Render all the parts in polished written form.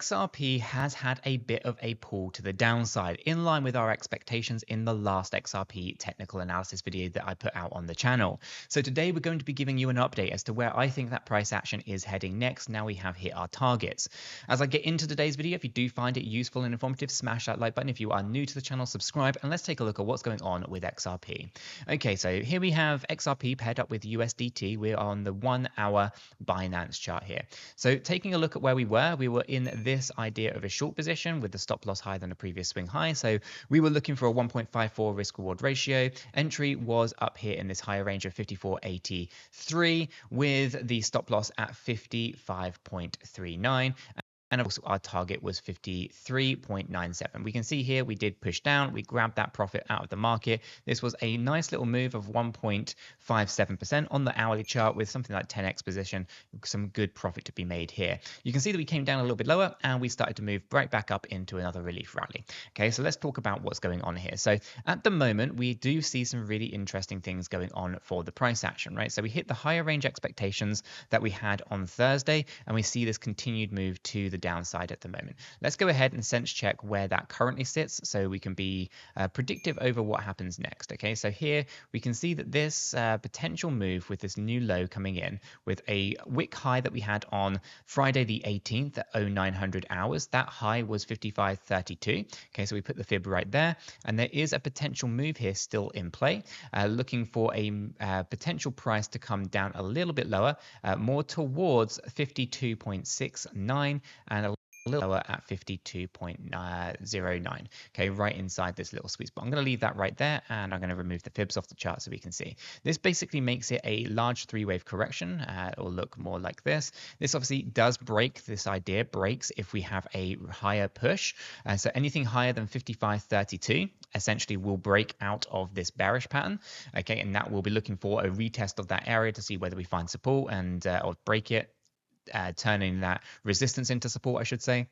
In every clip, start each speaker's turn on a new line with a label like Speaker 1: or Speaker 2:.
Speaker 1: XRP has had a bit of a pull to the downside, in line with our expectations in the last XRP technical analysis video that I put out on the channel. So today we're going to be giving you an update as to where I think that price action is heading next. Now we have hit our targets. As I get into today's video, if you do find it useful and informative, smash that like button. If you are new to the channel, subscribe, and let's take a look at what's going on with XRP. Okay, so here we have XRP paired up with USDT. We're on the 1 hour Binance chart here. So taking a look at where we were in this idea of a short position with the stop loss higher than the previous swing high. So we were looking for a 1.54 risk reward ratio. Entry was up here in this higher range of 54.83 with the stop loss at 55.39. And of course, our target was 53.97. We can see here we did push down. We grabbed that profit out of the market. This was a nice little move of 1.57% on the hourly chart with something like 10x position. Some good profit to be made here. You can see that we came down a little bit lower and we started to move right back up into another relief rally. Okay, so let's talk about what's going on here. So at the moment, we do see some really interesting things going on for the price action, right? So we hit the higher range expectations that we had on Thursday, and we see this continued move to the downside at the moment. Let's go ahead and sense check where that currently sits so we can be predictive over what happens next. Okay, so here we can see that this potential move with this new low coming in with a wick high that we had on Friday the 18th at 0900 hours. That high was 55.32. Okay, so we put the fib right there, and there is a potential move here still in play, looking for a potential price to come down a little bit lower, more towards 52.69 and a little lower at 52.09. Okay, right inside this little sweet spot. I'm going to leave that right there, and I'm going to remove the fibs off the chart so we can see. This basically makes it a large three-wave correction. It will look more like this. This obviously does break, this idea breaks if we have a higher push. So anything higher than 55.32 essentially will break out of this bearish pattern. Okay, and that will be looking for a retest of that area to see whether we find support and or break it. Turning that resistance into support, I should say.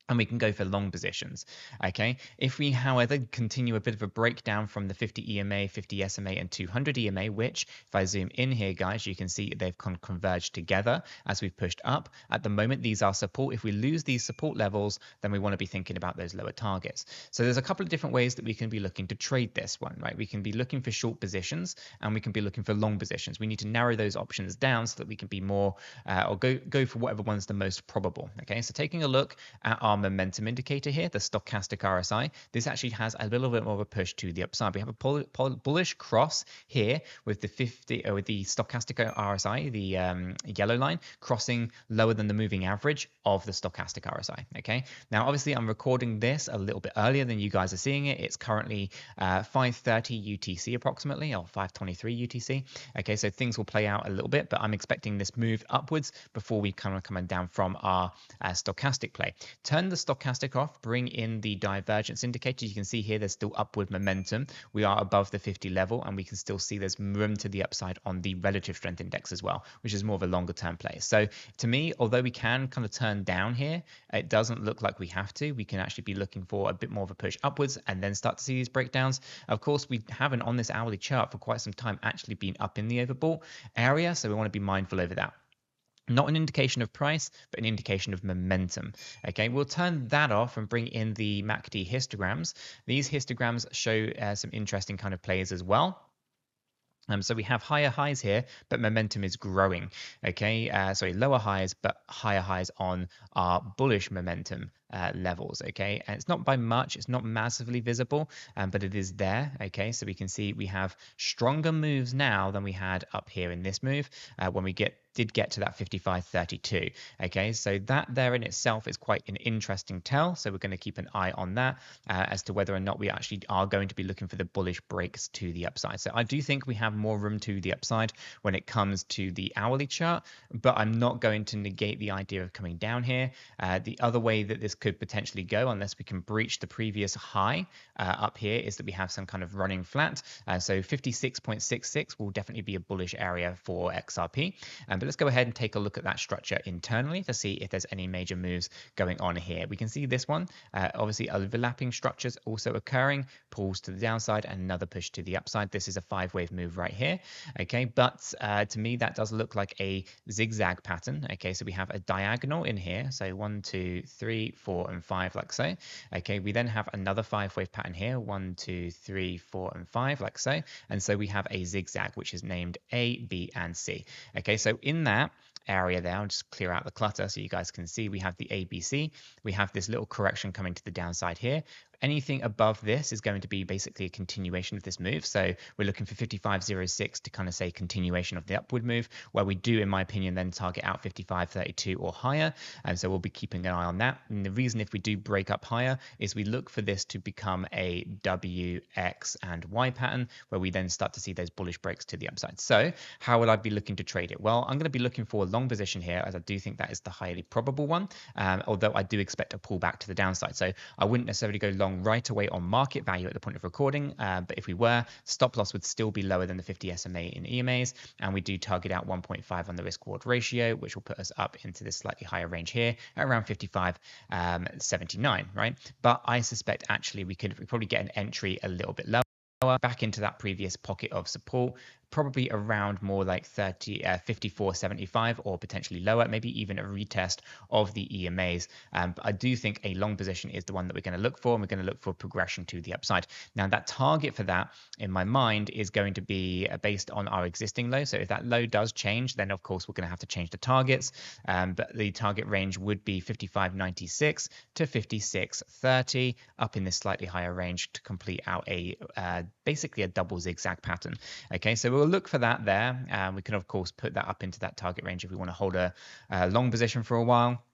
Speaker 1: And we can go for long positions. Okay, if we, however, continue a bit of a breakdown from the 50 EMA, 50 SMA, and 200 EMA, which, if I zoom in here, guys, you can see they've converged together as we've pushed up. At the moment, these are support. If we lose these support levels, then we want to be thinking about those lower targets. So there's a couple of different ways that we can be looking to trade this one, right? We can be looking for short positions, and we can be looking for long positions. We need to narrow those options down so that we can be more, or go for whatever one's the most probable. Okay, so taking a look at our momentum indicator here, the stochastic RSI, this actually has a little bit more of a push to the upside. We have a bullish cross here with the 50 with the stochastic RSI, the yellow line crossing lower than the moving average of the stochastic RSI. Okay, now obviously I'm recording this a little bit earlier than you guys are seeing it. It's currently 5:30 UTC approximately, or 5:23 UTC. Okay, so things will play out a little bit, but I'm expecting this move upwards before we come down from our stochastic play. Turn the stochastic off, bring in the divergence indicator. You can see here there's still upward momentum. We are above the 50 level, and we can still see there's room to the upside on the relative strength index as well, which is more of a longer term play. So to me, although we can kind of turn down here, it doesn't look like we have to. We can actually be looking for a bit more of a push upwards and then start to see these breakdowns. Of course, we haven't on this hourly chart for quite some time actually been up in the overbought area, so we want to be mindful over that. Not an indication of price, but an indication of momentum. Okay, we'll turn that off and bring in the MACD histograms. These histograms show some interesting kind of plays as well. So we have higher highs here, but momentum is growing. Okay, sorry, lower highs, but higher highs on our bullish momentum levels. Okay, and it's not by much, it's not massively visible, but it is there. Okay, so we can see we have stronger moves now than we had up here in this move when we did get to that 55.32. Okay, so that there in itself is quite an interesting tell. So we're going to keep an eye on that as to whether or not we actually are going to be looking for the bullish breaks to the upside. So I do think we have more room to the upside when it comes to the hourly chart, but I'm not going to negate the idea of coming down here. The other way that this could potentially go unless we can breach the previous high up here is that we have some kind of running flat. So 56.66 will definitely be a bullish area for XRP. But let's go ahead and take a look at that structure internally to see if there's any major moves going on here. We can see this one, obviously overlapping structures also occurring, pulls to the downside and another push to the upside. This is a 5-wave move right here. Okay, but to me that does look like a zigzag pattern. Okay, so we have a diagonal in here, so 1, 2, 3, 4, and 5, like so. Okay, we then have another 5-wave pattern here, 1, 2, 3, 4, and 5, like so. And so we have a zigzag, which is named A, B, and C. Okay, so in that area there, I'll just clear out the clutter so you guys can see we have the ABC. We have this little correction coming to the downside here. Anything above this is going to be basically a continuation of this move. So we're looking for 55.06 to kind of say continuation of the upward move, where we do, in my opinion, then target out 55.32 or higher. And so we'll be keeping an eye on that. And the reason if we do break up higher is we look for this to become a W, X, and Y pattern, where we then start to see those bullish breaks to the upside. So how would I be looking to trade it? Well, I'm going to be looking for a long position here, as I do think that is the highly probable one, although I do expect a pullback to the downside. So I wouldn't necessarily go long right away on market value at the point of recording, but if we were, stop loss would still be lower than the 50 SMA in EMAs, and we do target out 1.5 on the risk reward ratio, which will put us up into this slightly higher range here at around 55.79, right? But I suspect actually we could probably get an entry a little bit lower, back into that previous pocket of support, probably around more like 54.75 or potentially lower, maybe even a retest of the EMAs. But I do think a long position is the one that we're going to look for, and we're going to look for progression to the upside. Now that target for that in my mind is going to be based on our existing low. So if that low does change, then of course we're going to have to change the targets. But the target range would be 55.96 to 56.30, up in this slightly higher range to complete out a basically a double zigzag pattern. Okay, so we'll look for that there. We can of course put that up into that target range if we want to hold a long position for a while.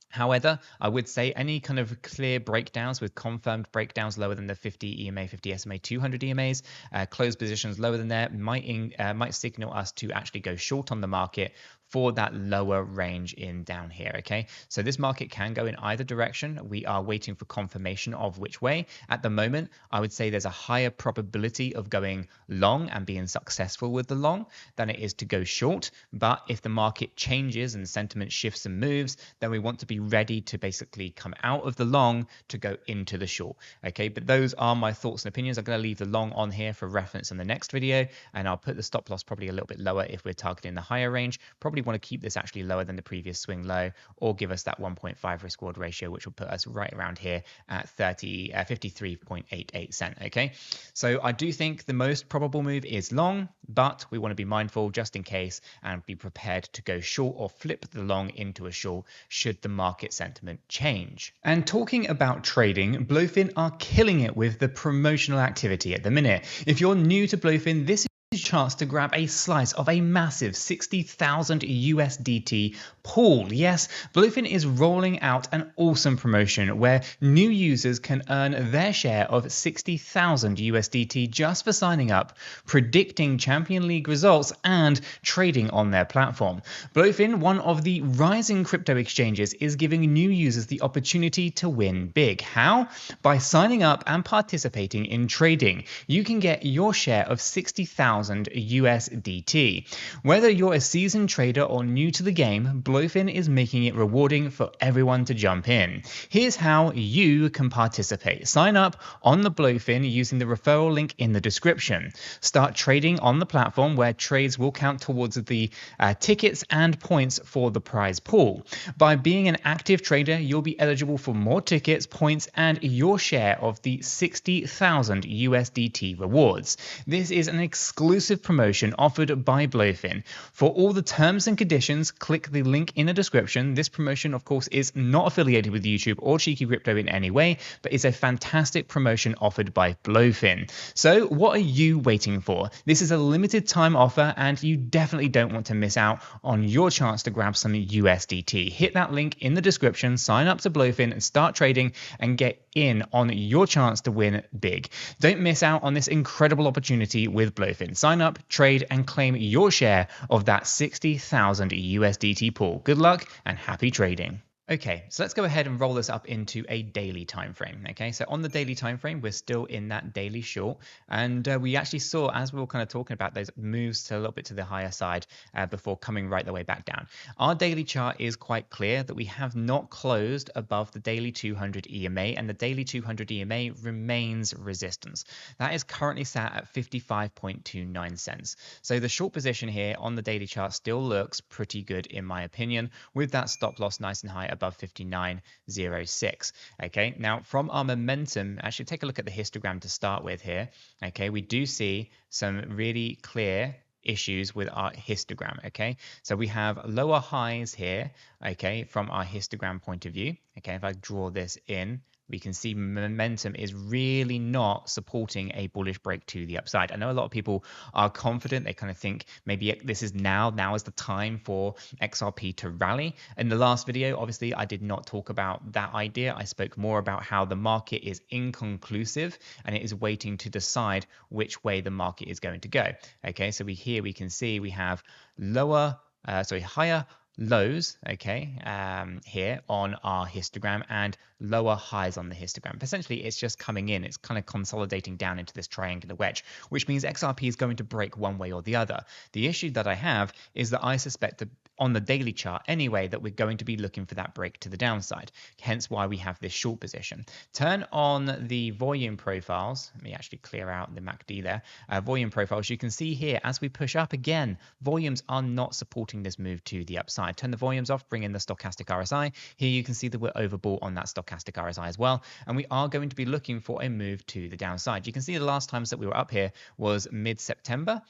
Speaker 1: However, I would say any kind of clear breakdowns with confirmed breakdowns lower than the 50 EMA, 50 SMA, 200 EMAs, closed positions lower than that might signal us to actually go short on the market for that lower range in down here. Okay, so this market can go in either direction. We are waiting for confirmation of which way. At the moment, I would say there's a higher probability of going long and being successful with the long than it is to go short. But if the market changes and sentiment shifts and moves, then we want to be ready to basically come out of the long to go into the short. Okay, but those are my thoughts and opinions. I'm going to leave the long on here for reference in the next video, and I'll put the stop loss probably a little bit lower if we're targeting the higher range. Probably want to keep this actually lower than the previous swing low, or give us that 1.5 risk reward ratio, which will put us right around here at 53.88 cent. Okay, so I do think the most probable move is long, but we want to be mindful just in case and be prepared to go short or flip the long into a short should the market sentiment change. And talking about trading, Blowfin are killing it with the promotional activity at the minute. If you're new to Blowfin, this is a chance to grab a slice of a massive 60,000 USDT pool. Yes, Blowfin is rolling out an awesome promotion where new users can earn their share of 60,000 USDT just for signing up, predicting Champion League results, and trading on their platform. Blowfin, one of the rising crypto exchanges, is giving new users the opportunity to win big. How? By signing up and participating in trading. You can get your share of 60,000 USDT. Whether you're a seasoned trader or new to the game, Blowfin is making it rewarding for everyone to jump in. Here's how you can participate. Sign up on the Blowfin using the referral link in the description. Start trading on the platform where trades will count towards the tickets and points for the prize pool. By being an active trader, you'll be eligible for more tickets, points, and your share of the 60,000 USDT rewards. This is an exclusive promotion offered by Blowfin. For all the terms and conditions, click the link in the description. This promotion, of course, is not affiliated with YouTube or Cheeky Crypto in any way, but is a fantastic promotion offered by Blowfin. So what are you waiting for? This is a limited time offer, and you definitely don't want to miss out on your chance to grab some USDT. Hit that link in the description, sign up to Blowfin, and start trading and get in on your chance to win big. Don't miss out on this incredible opportunity with Blowfin. Sign up, trade, and claim your share of that 60,000 USDT pool. Good luck and happy trading. Okay, so let's go ahead and roll this up into a daily time frame. Okay, so on the daily time frame, we're still in that daily short, and we actually saw, as we were kind of talking about, those moves to a little bit to the higher side before coming right the way back down. Our daily chart is quite clear that we have not closed above the daily 200 EMA, and the daily 200 EMA remains resistance. That is currently sat at 55.29 cents. So the short position here on the daily chart still looks pretty good in my opinion, with that stop loss nice and high above 59.06. Okay, now from our momentum, actually take a look at the histogram to start with here. Okay, we do see some really clear issues with our histogram. Okay, so we have lower highs here, okay, from our histogram point of view. Okay, if I draw this in, we can see momentum is really not supporting a bullish break to the upside. I know a lot of people are confident. They kind of think maybe this is now is the time for XRP to rally. In the last video, obviously, I did not talk about that idea. I spoke more about how the market is inconclusive and it is waiting to decide which way the market is going to go. Okay, so here we can see we have higher lows, okay, here on our histogram and lower highs on the histogram. Essentially, it's just coming in. It's kind of consolidating down into this triangular wedge, which means XRP is going to break one way or the other. The issue that I have is that I suspect that on the daily chart anyway, that we're going to be looking for that break to the downside, hence why we have this short position. Turn on the volume profiles. Let me actually clear out the MACD there. Volume profiles, you can see here, as we push up again, volumes are not supporting this move to the upside. Turn the volumes off, bring in the stochastic RSI. Here you can see that we're overbought on that stochastic RSI as well, and we are going to be looking for a move to the downside. You can see the last times that we were up here was mid-September.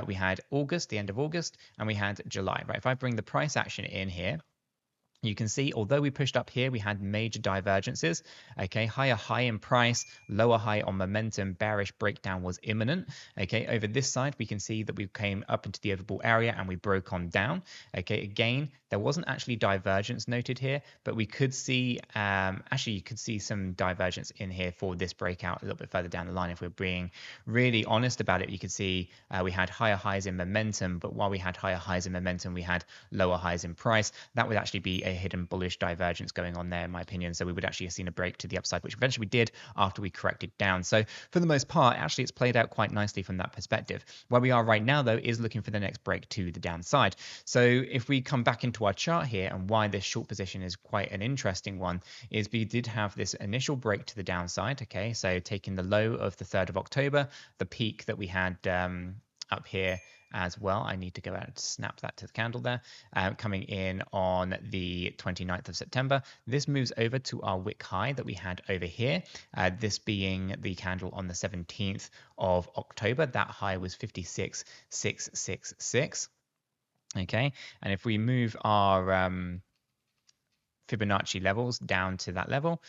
Speaker 1: We had August, the end of August, and we had July, right? If I bring the price action in here, you can see, although we pushed up here, we had major divergences. Okay, higher high in price, lower high on momentum, bearish breakdown was imminent. Okay, over this side, we can see that we came up into the overbought area and we broke on down. Okay, again, there wasn't actually divergence noted here, but we could see, actually, you could see some divergence in here for this breakout a little bit further down the line. If we're being really honest about it, you could see we had higher highs in momentum, but while we had higher highs in momentum, we had lower highs in price. That would actually be a hidden bullish divergence going on there, in my opinion. So we would actually have seen a break to the upside, which eventually we did after we corrected down. So for the most part, actually, it's played out quite nicely from that perspective. Where we are right now, though, is looking for the next break to the downside. So if we come back into our chart here, and why this short position is quite an interesting one, is we did have this initial break to the downside. Okay, so taking the low of the 3rd of October, the peak that we had up here as well. I need to go out and snap that to the candle there. Coming in on the 29th of September. This moves over to our wick high that we had over here. This being the candle on the 17th of October. That high was 56.666. Okay, and if we move our Fibonacci levels down to that level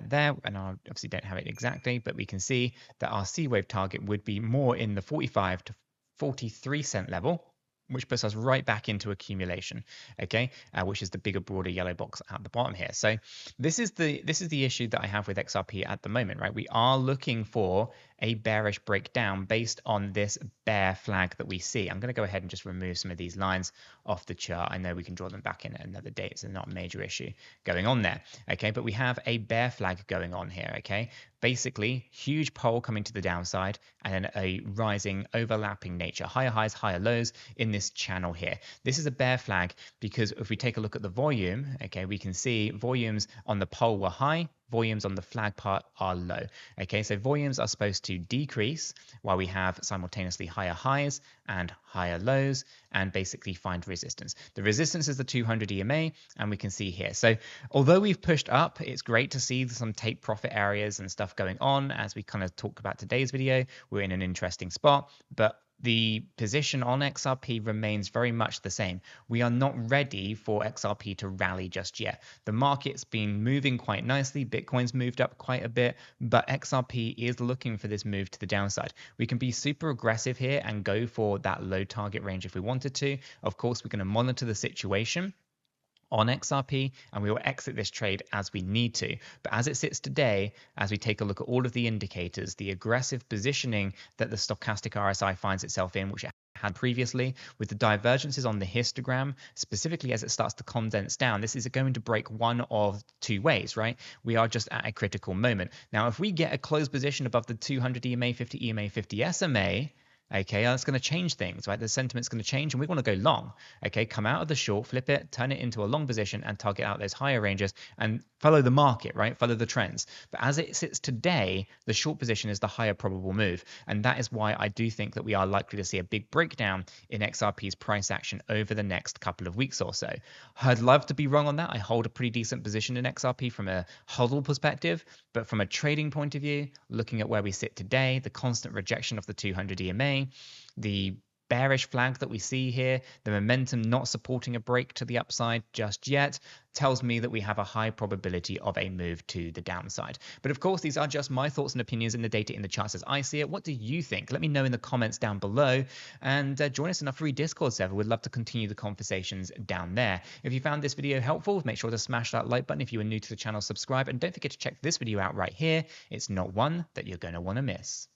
Speaker 1: there, and I obviously don't have it exactly, but we can see that our C wave target would be more in the 45 to 43 cent level, which puts us right back into accumulation, okay, which is the bigger, broader yellow box at the bottom here. So this is the issue that I have with XRP at the moment, right? We are looking for a bearish breakdown based on this bear flag that we see. I'm going to go ahead and just remove some of these lines off the chart. I know we can draw them back in another day. It's not a major issue going on there, okay? But we have a bear flag going on here, okay? Basically, huge pole coming to the downside and then a rising overlapping nature, higher highs, higher lows in this channel here. This is a bear flag because if we take a look at the volume, okay, we can see volumes on the pole were high, volumes on the flag part are low. Okay, so volumes are supposed to decrease while we have simultaneously higher highs and higher lows and basically find resistance. The resistance is the 200 EMA, and we can see here. So although we've pushed up, it's great to see some take profit areas and stuff going on. As we kind of talked about today's video, we're in an interesting spot, but the position on XRP remains very much the same. We are not ready for XRP to rally just yet. The market's been moving quite nicely. Bitcoin's moved up quite a bit, but XRP is looking for this move to the downside. We can be super aggressive here and go for that low target range if we wanted to. Of course, we're going to monitor the situation on XRP, and we will exit this trade as we need to. But as it sits today, as we take a look at all of the indicators, the aggressive positioning that the stochastic RSI finds itself in, which had previously with the divergences on the histogram, specifically as it starts to condense down, this is going to break one of two ways, right? We are just at a critical moment. Now, if we get a closed position above the 200 EMA 50 EMA 50 SMA, okay, that's going to change things, right? The sentiment's going to change and we want to go long, okay? Come out of the short, flip it, turn it into a long position and target out those higher ranges and follow the market, right? Follow the trends. But as it sits today, the short position is the higher probable move. And that is why I do think that we are likely to see a big breakdown in XRP's price action over the next couple of weeks or so. I'd love to be wrong on that. I hold a pretty decent position in XRP from a hodl perspective, but from a trading point of view, looking at where we sit today, the constant rejection of the 200 EMA, the bearish flag that we see here, the momentum not supporting a break to the upside just yet, tells me that we have a high probability of a move to the downside. But of course, these are just my thoughts and opinions in the data in the charts as I see it. What do you think? Let me know in the comments down below and join us in our free Discord server. We'd love to continue the conversations down there. If you found this video helpful, make sure to smash that like button. If you are new to the channel, subscribe, and don't forget to check this video out right here. It's not one that you're going to want to miss.